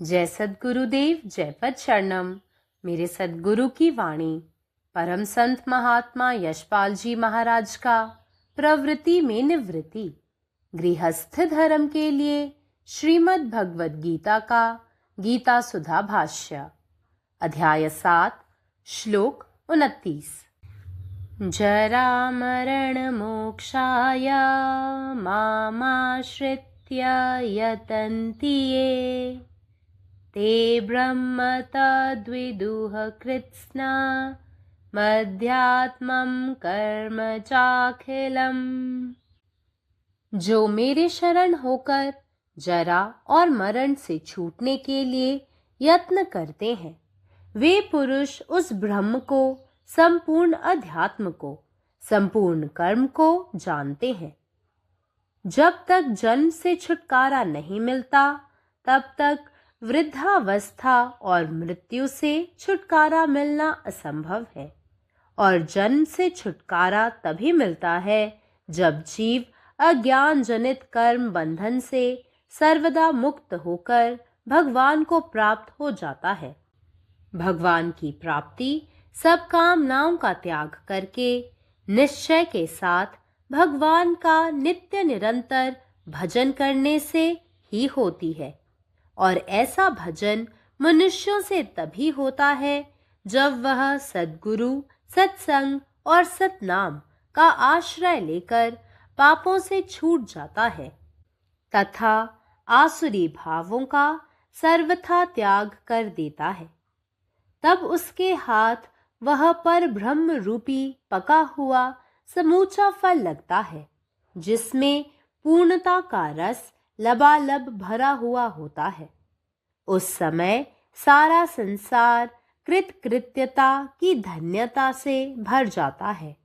जय सद्गुरुदेव, जय पद शरणम। मेरे सद्गुरु की वाणी परम संत महात्मा यशपाल जी महाराज का प्रवृत्ति में निवृत्ति गृहस्थ धर्म के लिए श्रीमद् भगवद गीता का गीता सुधा भाष्य अध्याय 7 श्लोक 29। जरा मरण मोक्षाय मामाश्रित्य यतन्ति ये ते ब्रह्म तद्विदुः कृत्स्ना मध्यात्मं कर्म चाखिलम्। जो मेरे शरण होकर जरा और मरण से छूटने के लिए यत्न करते हैं, वे पुरुष उस ब्रह्म को, संपूर्ण अध्यात्म को, संपूर्ण कर्म को जानते हैं। जब तक जन्म से छुटकारा नहीं मिलता, तब तक वृद्धावस्था और मृत्यु से छुटकारा मिलना असंभव है। और जन्म से छुटकारा तभी मिलता है जब जीव अज्ञान जनित कर्म बंधन से सर्वदा मुक्त होकर भगवान को प्राप्त हो जाता है। भगवान की प्राप्ति सब कामनाओं का त्याग करके निश्चय के साथ भगवान का नित्य निरंतर भजन करने से ही होती है। और ऐसा भजन मनुष्यों से तभी होता है जब वह सद्गुरु, सत्संग और सतनाम का आश्रय लेकर पापों से छूट जाता है तथा आसुरी भावों का सर्वथा त्याग कर देता है। तब उसके हाथ वह पर ब्रह्म रूपी पका हुआ समूचा फल लगता है, जिसमें पूर्णता का रस लबालब भरा हुआ होता है। उस समय सारा संसार कृतकृत्यता की धन्यता से भर जाता है।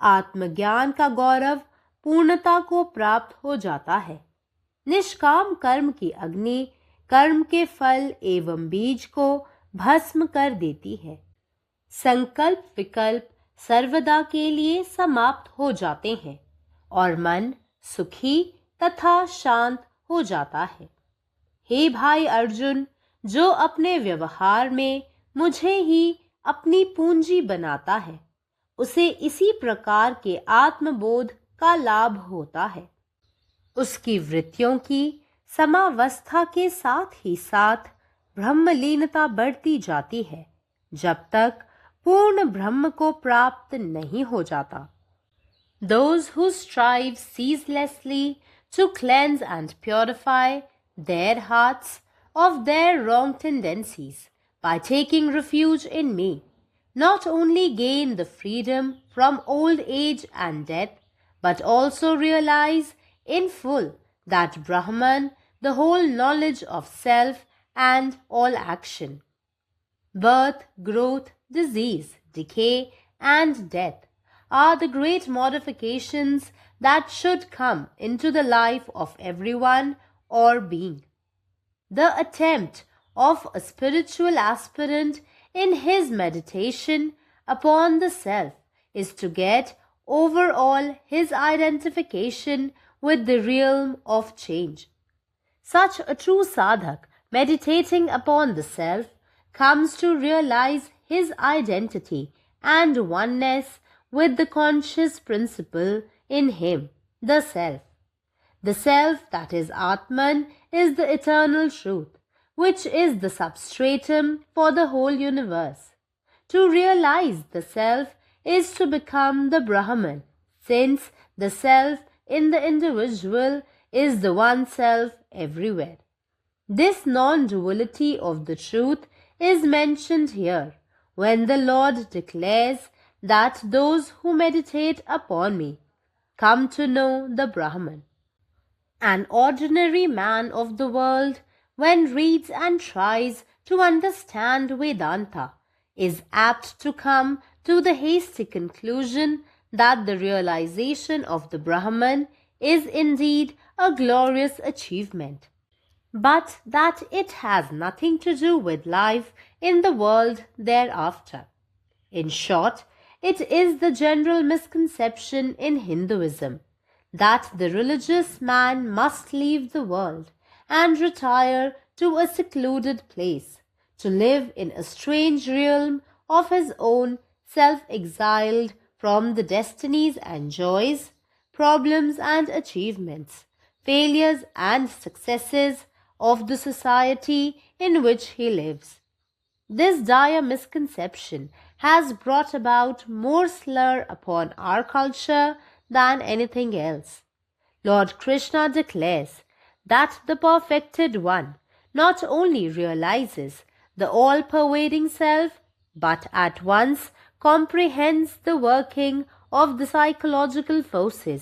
आत्मज्ञान का गौरव पूर्णता को प्राप्त हो जाता है। निष्काम कर्म की अग्नि कर्म के फल एवं बीज को भस्म कर देती है। संकल्प विकल्प सर्वदा के लिए समाप्त हो जाते हैं और मन सुखी तथा शांत हो जाता है। हे भाई अर्जुन, जो अपने व्यवहार में मुझे ही अपनी पूंजी बनाता है, उसे इसी प्रकार के आत्मबोध का लाभ होता है। उसकी वृत्तियों की समावस्था के साथ ही साथ ब्रह्मलीनता बढ़ती जाती है, जब तक पूर्ण ब्रह्म को प्राप्त नहीं हो जाता। Those who strive ceaselessly to cleanse and purify their hearts of their wrong tendencies by taking refuge in me, not only gain the freedom from old age and death, but also realize in full that Brahman, the whole knowledge of self and all action. Birth, growth, disease, decay, and death are the great modifications that should come into the life of everyone or being. The attempt of a spiritual aspirant in his meditation upon the self is to get over all his identification with the realm of change. Such a true sadhak meditating upon the self comes to realize his identity and oneness with the conscious principle in him, the self. The self, that is Atman, is the eternal truth, which is the substratum for the whole universe. To realize the self is to become the Brahman, since the self in the individual is the one self everywhere. This non-duality of the truth is mentioned here when the Lord declares that those who meditate upon me come to know the Brahman. An ordinary man of the world, when reads and tries to understand Vedanta, is apt to come to the hasty conclusion that the realization of the Brahman is indeed a glorious achievement, but that it has nothing to do with life in the world thereafter. In short, it is the general misconception in Hinduism that the religious man must leave the world and retire to a secluded place, to live in a strange realm of his own, self-exiled from the destinies and joys, problems and achievements, failures and successes of the society in which he lives. This dire misconception has brought about more slur upon our culture than anything else. Lord Krishna declares that the perfected one not only realizes the all-pervading self, but at once comprehends the working of the psychological forces,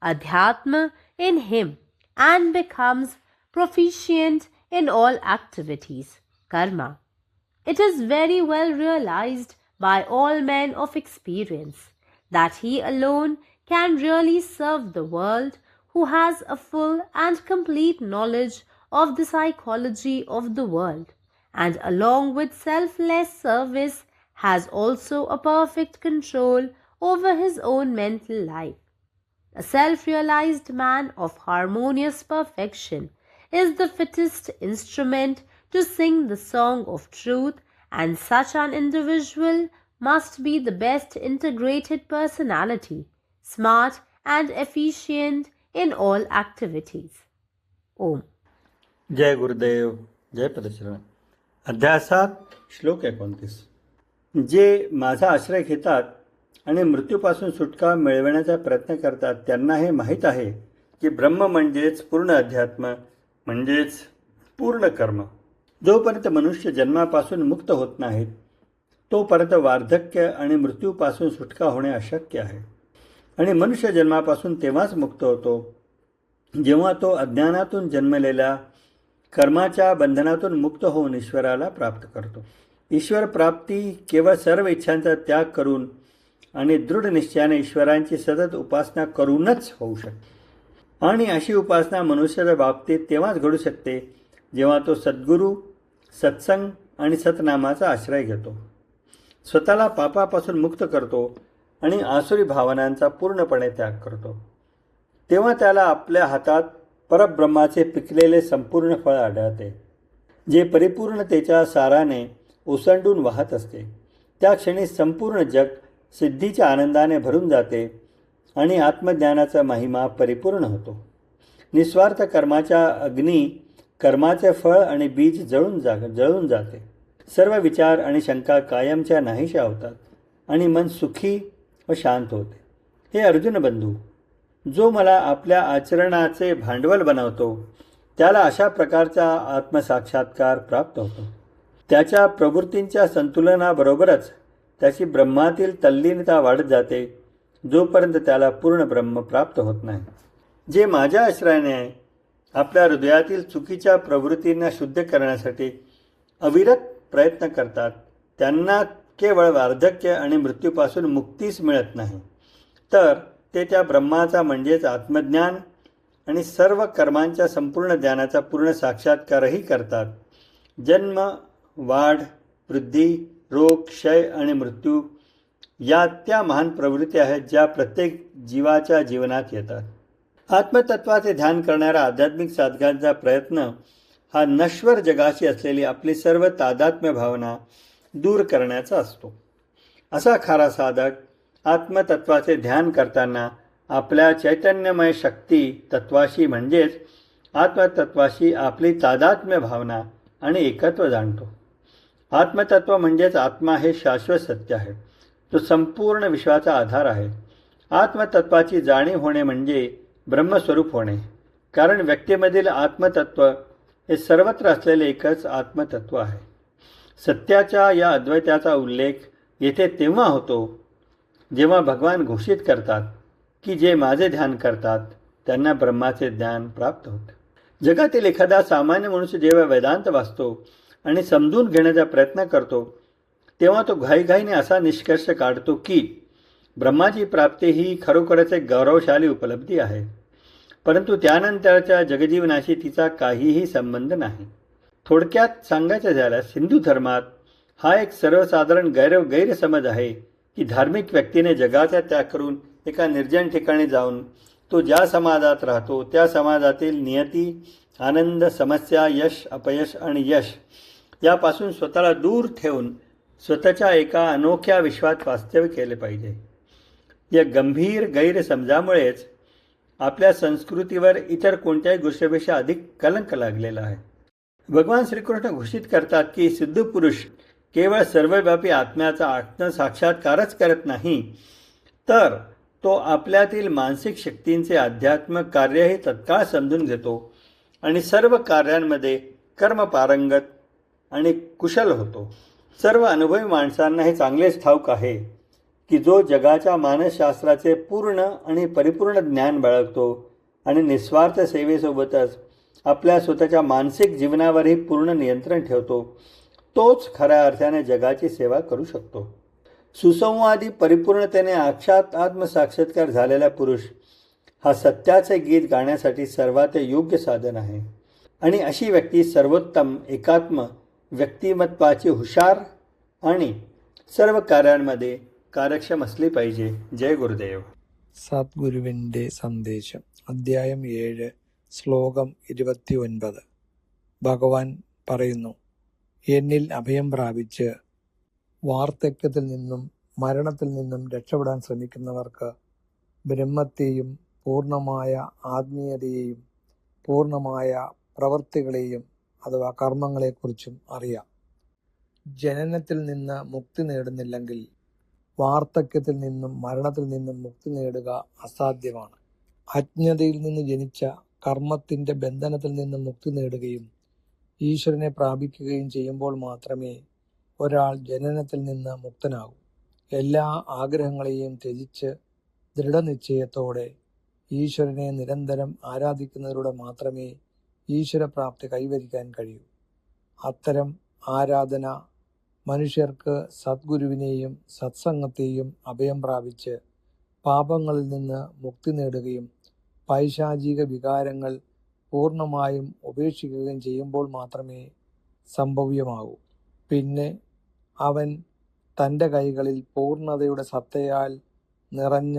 Adhyatma, in him and becomes proficient in all activities, karma. It is very well realized by all men of experience that he alone can really serve the world who has a full and complete knowledge of the psychology of the world, and along with selfless service has also a perfect control over his own mental life. A self-realized man of harmonious perfection is the fittest instrument to sing the song of truth, and such an individual must be the best integrated personality, smart and efficient in all activities. Om. जय गुरुदेव, जय पदशरण. अध्याय 7, श्लोक 29. जे माझा आश्रय घेतात आणि मृत्यूपासून सुटका मिळविण्याचा प्रयत्न करतात त्यांना हे माहीत आहे की ब्रह्म म्हणजेच पूर्ण अध्यात्म, म्हणजेच पूर्ण कर्म. जोपर्यंत मनुष्य जन्मापासून मुक्त होत नाहीत तोपर्यंत वार्धक्य आणि मृत्यूपासून सुटका होणे अशक्य आहे. आणि मनुष्य जन्मापासून तेव्हाच मुक्त होतो जेव्हा तो अज्ञानातून जन्मलेल्या कर्माच्या बंधनातून मुक्त होऊन ईश्वराला प्राप्त करतो. ईश्वर प्राप्ती केवळ सर्व इच्छांचा त्याग करून आणि दृढ निश्चयाने ईश्वरांची सतत उपासना करूनच होऊ शकते. आणि अशी उपासना मनुष्याच्या बाबतीत तेव्हाच घडू शकते जेव्हा तो सद्गुरू, सत्संग आणि सतनामाचा आश्रय घेतो, स्वतःला पापापासून मुक्त करतो आणि आसुरी भावनांचा पूर्णपणे त्याग करतो. तेव्हा त्याला आपल्या हातात परब्रह्माचे पिकलेले संपूर्ण फळ आढळते, जे परिपूर्णतेच्या साराने ओसंडून वाहत असते. त्या क्षणी संपूर्ण जग सिद्धीच्या आनंदाने भरून जाते आणि आत्मज्ञानाचा महिमा परिपूर्ण होतो. निस्वार्थ कर्माच्या अग्नी कर्माचे फळ आणि बीज जळून जाते. सर्व विचार आणि शंका कायमच्या नाहीशा होतात आणि मन सुखी व शांत होते. हे अर्जुन बंधू, जो मला आपल्या आचरणाचे भांडवल बनवतो त्याला अशा प्रकारचा आत्मसाक्षात्कार प्राप्त होतो. त्याच्या प्रवृत्तींच्या संतुलनाबरोबरच त्याची ब्रह्मातील तल्लीनता वाढत जाते जोपर्यंत त्याला पूर्ण ब्रह्म प्राप्त होत नाही. जे माझ्या आश्रयाने आपल्या हृदयातील चुकीच्या प्रवृत्तींना शुद्ध करण्यासाठी अविरत प्रयत्न करतात त्यांना केवळ वार्धक्य आणि मृत्यूपासून मुक्तीच मिळत नाही, तर ते त्या ब्रह्माचा म्हणजेच आत्मज्ञान आणि सर्व कर्मांच्या संपूर्ण ज्ञानाचा पूर्ण साक्षात्कारही करतात. जन्म, वाढ, वृद्धी, रोग, क्षय आणि मृत्यू या त्या महान प्रवृत्ती आहेत ज्या प्रत्येक जीवाच्या जीवनात येतात. आत्मतत्वाचे ध्यान करणाऱ्या आध्यात्मिक साधकांचा प्रयत्न हा नश्वर जगाशी असलेली आपली सर्व तादात्म्य भावना दूर करण्याचा असतो. असा खरा साधक आत्मतत्वाचे ध्यान करताना आपल्या चैतन्यमय शक्ती तत्वाशी म्हणजेच आत्मतत्वाशी आपली तादात्म्य भावना आणि एकत्व जाणतो. आत्मतत्व म्हणजेच आत्मा हे शाश्वत सत्य आहे. तो संपूर्ण विश्वाचा आधार आहे. आत्मतत्वाची जाणीव होणे म्हणजे ब्रह्मस्वरूप होणे, कारण व्यक्तीमधील आत्मतत्व हे सर्वत्र असलेले एकच आत्मतत्व आहे. सत्याच्या या अद्वैताचा उल्लेख येथे तेव्हा होतो जेव्हा भगवान घोषित करतात की जे माझे ध्यान करतात त्यांना ब्रह्माचे ज्ञान प्राप्त होते. जगातील एखादा सामान्य मनुष्य जेव्हा वेदांत वाचतो आणि समजून घेण्याचा प्रयत्न करतो तेव्हा तो घाईघाईने असा निष्कर्ष काढतो की ब्रह्माची प्राप्ती ही खरोखरच एक गौरवशाली उपलब्धी आहे, परंतु त्यानंतरच्या जगजीवनाशी तिचा काहीही संबंध नाही. थोडक्यात सांगायचं झाल्यास हिंदू धर्मात हा एक सर्वसाधारण गैरसमज आहे की धार्मिक व्यक्तीने जगाचा त्याग करून एका निर्जन ठिकाणी जाऊन तो ज्या समाजात राहतो त्या समाजातील नियती आनंद, समस्या, यश, अपयश आणि यश यापासून स्वतःला दूर ठेवून स्वतःच्या एका अनोख्या विश्वात वास्तव्य केले पाहिजे. या गंभीर गैरसमजामुळेच आपल्या संस्कृतीवर इतर कोणत्याही गोष्टीपेक्षा अधिक कलंक लागलेला आहे. भगवान श्रीकृष्ण घोषित करतात की सिद्ध पुरुष केवळ सर्वव्यापी आत्म्याचा आत्मसाक्षात्कारच करत नाही, तर तो आपल्यातील मानसिक शक्तींचे आध्यात्मिक कार्यही तत्काळ समजून घेतो आणि सर्व कार्यांमध्ये कर्मपारंगत आणि कुशल होतो. सर्व अनुभवी माणसांना हे चांगलेच ठाऊक आहे की जो जगाच्या मानसशास्त्राचे पूर्ण आणि परिपूर्ण ज्ञान बाळगतो आणि निस्वार्थ सेवेसोबतच आपल्या स्वतःच्या मानसिक जीवनावरही पूर्ण नियंत्रण ठेवतो, तोच खऱ्या अर्थाने जगाची सेवा करू शकतो. सुसंवादी परिपूर्णतेने आत्मसाक्षात्कार झालेला पुरुष हा सत्याचे गीत गाण्यासाठी सर्वात योग्य साधन आहे. आणि अशी व्यक्ती सर्वोत्तम एकात्म व्यक्तिमत्वाची हुशार आणि सर्व कार्यांमध्ये കാര്യക്ഷമം असली पाहिजे. ജയ ഗുരുദേവ്. സദ്ഗുരുവിൻ്റെ സന്ദേശം, അധ്യായം 7, ശ്ലോകം 29. ഭഗവാൻ പറയുന്നു, എന്നിൽ അഭയം പ്രാപിച്ച് വാർദ്ധക്യത്തിൽ നിന്നും മരണത്തിൽ നിന്നും രക്ഷപ്പെടാൻ ശ്രമിക്കുന്നവർക്ക് ബ്രഹ്മത്തെയും പൂർണ്ണമായ ആത്മീയതയെയും പൂർണ്ണമായ പ്രവൃത്തികളെയും അഥവാ കർമ്മങ്ങളെക്കുറിച്ചും അറിയാം. ജനനത്തിൽ നിന്ന് മുക്തി നേടുന്നില്ലെങ്കിൽ വാർദ്ധക്യത്തിൽ നിന്നും മരണത്തിൽ നിന്നും മുക്തി നേടുക അസാധ്യമാണ്. അജ്ഞതയിൽ നിന്ന് ജനിച്ച കർമ്മത്തിൻ്റെ ബന്ധനത്തിൽ നിന്നും മുക്തി നേടുകയും ഈശ്വരനെ പ്രാപിക്കുകയും ചെയ്യുമ്പോൾ മാത്രമേ ഒരാൾ ജനനത്തിൽ നിന്ന് മുക്തനാകൂ. എല്ലാ ആഗ്രഹങ്ങളെയും ത്യജിച്ച് ദൃഢനിശ്ചയത്തോടെ ഈശ്വരനെ നിരന്തരം ആരാധിക്കുന്നതിലൂടെ മാത്രമേ ഈശ്വരപ്രാപ്തി കൈവരിക്കാൻ കഴിയൂ. അത്തരം ആരാധന മനുഷ്യർക്ക് സദ്ഗുരുവിനെയും സത്സംഗത്തെയും അഭയം പ്രാപിച്ച് പാപങ്ങളിൽ നിന്ന് മുക്തി നേടുകയും പൈശാചിക വികാരങ്ങൾ പൂർണ്ണമായും ഉപേക്ഷിക്കുകയും ചെയ്യുമ്പോൾ മാത്രമേ സംഭവ്യമാകൂ. പിന്നെ അവൻ തൻ്റെ കൈകളിൽ പൂർണ്ണതയുടെ സത്തയാൽ നിറഞ്ഞ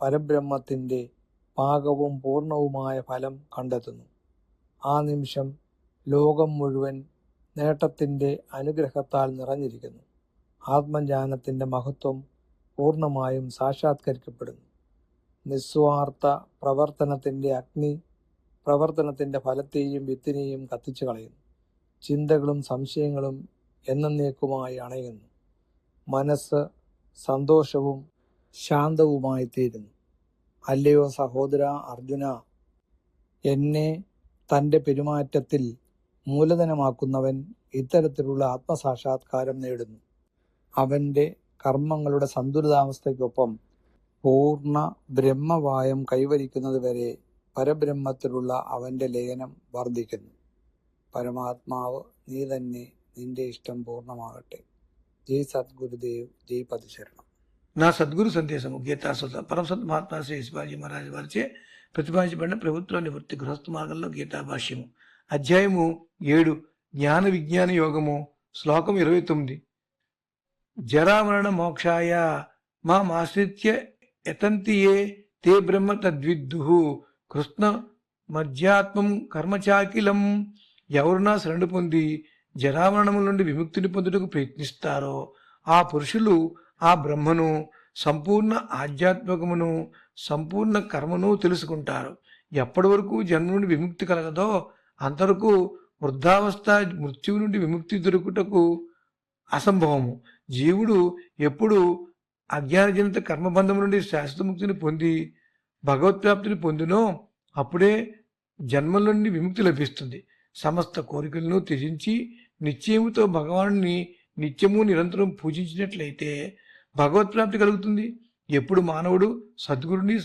പരബ്രഹ്മത്തിൻ്റെ പാകവും പൂർണ്ണവുമായ ഫലം കണ്ടെത്തുന്നു. ആ നിമിഷം ലോകം മുഴുവൻ നേട്ടത്തിൻ്റെ അനുഗ്രഹത്താൽ നിറഞ്ഞിരിക്കുന്നു. ആത്മജ്ഞാനത്തിൻ്റെ മഹത്വം പൂർണ്ണമായും സാക്ഷാത്കരിക്കപ്പെടുന്നു. നിസ്വാർത്ഥ പ്രവർത്തനത്തിൻ്റെ അഗ്നി പ്രവർത്തനത്തിൻ്റെ ഫലത്തെയും വിത്തിനെയും കത്തിച്ചു കളയുന്നു. ചിന്തകളും സംശയങ്ങളും എന്നേക്കുമായി അണയുന്നു. മനസ്സ് സന്തോഷവും ശാന്തവുമായി തീരുന്നു. അല്ലയോ സഹോദര അർജുന, എന്നെ തൻ്റെ പെരുമാറ്റത്തിൽ മൂലധനമാക്കുന്നവൻ ഇത്തരത്തിലുള്ള ആത്മസാക്ഷാത്കാരം നേടുന്നു. അവൻ്റെ കർമ്മങ്ങളുടെ സന്തുലിതാവസ്ഥയ്ക്കൊപ്പം പൂർണ്ണ ബ്രഹ്മവായം കൈവരിക്കുന്നത് വരെ പരബ്രഹ്മത്തിലുള്ള അവൻ്റെ ലയനം വർദ്ധിക്കുന്നു. പരമാത്മാവ് നീ തന്നെ, നിന്റെ ఇష్టం పూర్ణమాగట్టే. జై సద్గురుదేవ్, జై పదశరణం. నా సద్గురు సందేశము గీతాసుత పరమసత్ మహాత్మా శ్రీ శివాజీ మహారాజ్ వారిచే ప్రతిపాదించబడిన ప్రభుత్వ నివృత్తి గృహస్థ మార్గంలో గీతా భాష్యము, అధ్యాయము 7, జ్ఞాన విజ్ఞాన యోగము, శ్లోకం 29. జరామరణ మోక్షాయ మాశ్రిత్య యతంతి ఏ తే బ్రహ్మ తద్విద్దుః కృష్ణ మధ్యాత్మం కర్మచాకిలం. ఎవరు నా శరణు పొంది జరామరణముల నుండి విముక్తిని పొందుటకు ప్రయత్నిస్తారో ఆ పురుషులు ఆ బ్రహ్మను, సంపూర్ణ ఆధ్యాత్మికమును, సంపూర్ణ కర్మను తెలుసుకుంటారు. ఎప్పటి వరకు జన్మ నుండి విముక్తి కలగదో అంతవరకు వృద్ధావస్థ మృత్యువు నుండి విముక్తి దొరుకుటకు అసంభవము. జీవుడు ఎప్పుడు అజ్ఞానజనిత కర్మబంధం నుండి శాశ్వత ముక్తిని పొంది భగవత్ప్రాప్తిని పొందినో అప్పుడే జన్మల నుండి విముక్తి లభిస్తుంది. సమస్త కోరికలను త్యజించి నిశ్చయముతో భగవానుని నిత్యము నిరంతరం పూజించినట్లయితే భగవత్ప్రాప్తి కలుగుతుంది. ఎప్పుడు మానవుడు సద్గురుని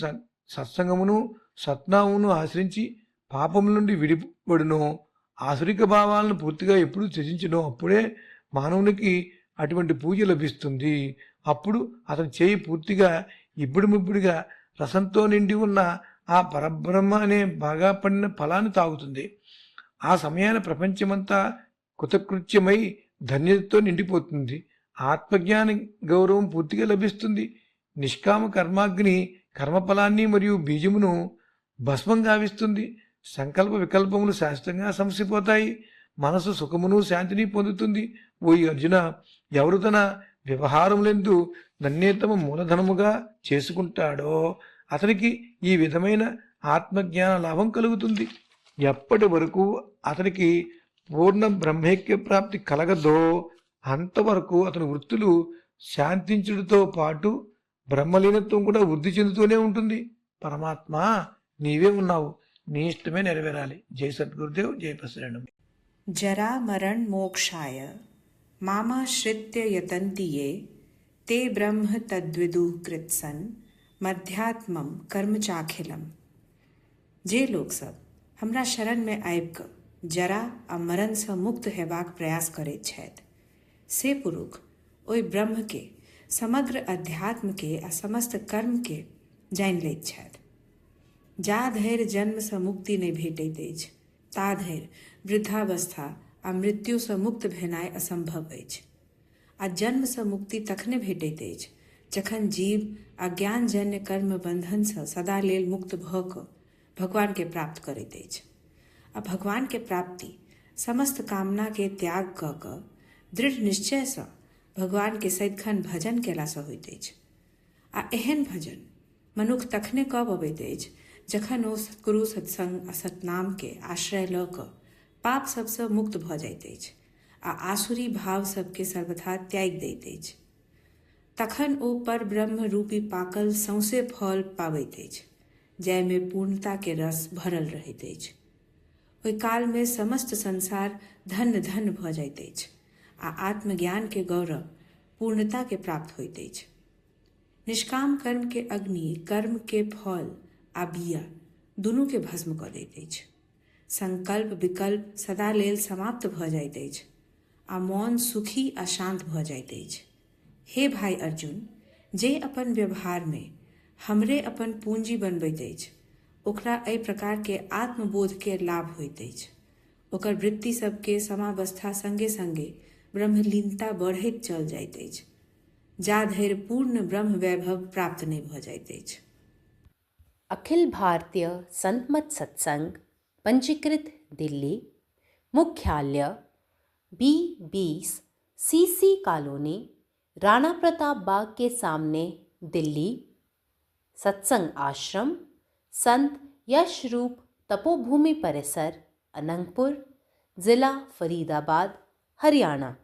సత్సంగమును సత్నామును ఆశ్రయించి పాపముల నుండి విడిపడునో, ఆసురిక భావాలను పూర్తిగా ఎప్పుడు త్యజించినో అప్పుడే మానవునికి అటువంటి పూజ లభిస్తుంది. అప్పుడు అతని చేయి పూర్తిగా ఇబ్బడిముబ్బడిగా రసంతో నిండి ఉన్న ఆ పరబ్రహ్మ అనే బాగా పడిన ఫలాన్ని తాగుతుంది. ఆ సమయాన ప్రపంచమంతా కృతకృత్యమై ధన్యతతో నిండిపోతుంది. ఆత్మజ్ఞాన గౌరవం పూర్తిగా లభిస్తుంది. నిష్కామ కర్మాగ్ని కర్మఫలాన్ని మరియు బీజమును భస్మం గావిస్తుంది. సంకల్ప వికల్పములు శాశ్వతంగా సమసిపోతాయి. మనసు సుఖమును శాంతిని పొందుతుంది. ఓ అర్జున, ఎవరు తన వ్యవహారములందు నన్నే తమ మూలధనముగా చేసుకుంటాడో అతనికి ఈ విధమైన ఆత్మజ్ఞాన లాభం కలుగుతుంది. ఎప్పటి వరకు అతనికి పూర్ణ బ్రహ్మైక్య ప్రాప్తి కలగదో అంతవరకు అతని వృత్తులు శాంతించుడితో పాటు బ్రహ్మలీనత్వం కూడా వృద్ధి చెందుతూనే ఉంటుంది. పరమాత్మ నీవే ఉన్నావు, నీ ఇష్టమే నెరవేరాలి. జై సద్గురుదేవ్, జై ప్రసరణం. जरा मरण मोक्षाय मामाश्रित्य यतन्ति ये ते ब्रह्म तद्विदुः कृत्सन् मध्यात्मम कर्म चाखिलम। जे लोग सब हमरा शरण में आबि कऽ जरा आ मरण से मुक्त हेबाक प्रयास करैत छथि से पुरुष ओहि ब्रह्म के समग्र अध्यात्म के आ समस्त कर्म के जानि लैत छथि। जा धरि जन्म से मुक्ति नहि भेटैत अछि ता धरि वृद्धावस्था आ मृत्यु से मुक्त भेनाइ असंभव अछि। आ जन्म से मुक्ति तखने भेटैत अछि जखन जीव अज्ञानजन्य कर्म बंधन से सदा लेल मुक्त भऽ कऽ भगवान के प्राप्त करैत अछि। आ भगवान के प्राप्ति समस्त कामना के त्याग कऽ कऽ दृढ़ निश्चय से भगवान के सदिखन भजन केला से होइत अछि। आ एहन भजन मनुख तखने कऽ पबैत अछि जखन ओ सतगुरु सत्संग आ सतनाम के आश्रय लऽ कऽ पाप सबसँ मुक्त भऽ जाइत अछि आ आसुरी भाव सबके सर्वथा त्याग दैत अछि। तखन ओ पर ब्रह्म रूपी पाकल सौंसे फल पाबैत अछि जाहिमे पूर्णता के रस भरल रहैत अछि। ओहि काल में समस्त संसार धन्य धन्य भऽ जाइत अछि आ आत्मज्ञान के गौरव पूर्णता के प्राप्त होइत अछि। निष्काम कर्म के अग्नि कर्म के फल आ बिया दुनू के भस्म कऽ दैत अछि। संकल्प विकल्प सदा लेल समाप्त भऽ जाइत अछि आ मौन सुखी आ शांत भऽ जाइत अछि। हे भाई अर्जुन, जे अपन व्यवहार में हमरे अपन पूंजी बनबैत अछि ओकरा एहि प्रकार के आत्मबोध के लाभ होइत अछि। ओकर वृत्ति सबके समावस्था संगे संगे ब्रह्मलीनता बढ़ैत चल जाइत अछि जा धरि पूर्ण ब्रह्म वैभव प्राप्त नहि भऽ जाइत अछि। अखिल भारतीय संतमत सत्संग पंजीकृत दिल्ली, मुख्यालय B20 CC colony, Rana Pratap बाग के सामने, दिल्ली। सत्संग आश्रम संत यशरूप तपोभूमि परिसर, अनंगपुर, जिला फरीदाबाद, हरियाणा।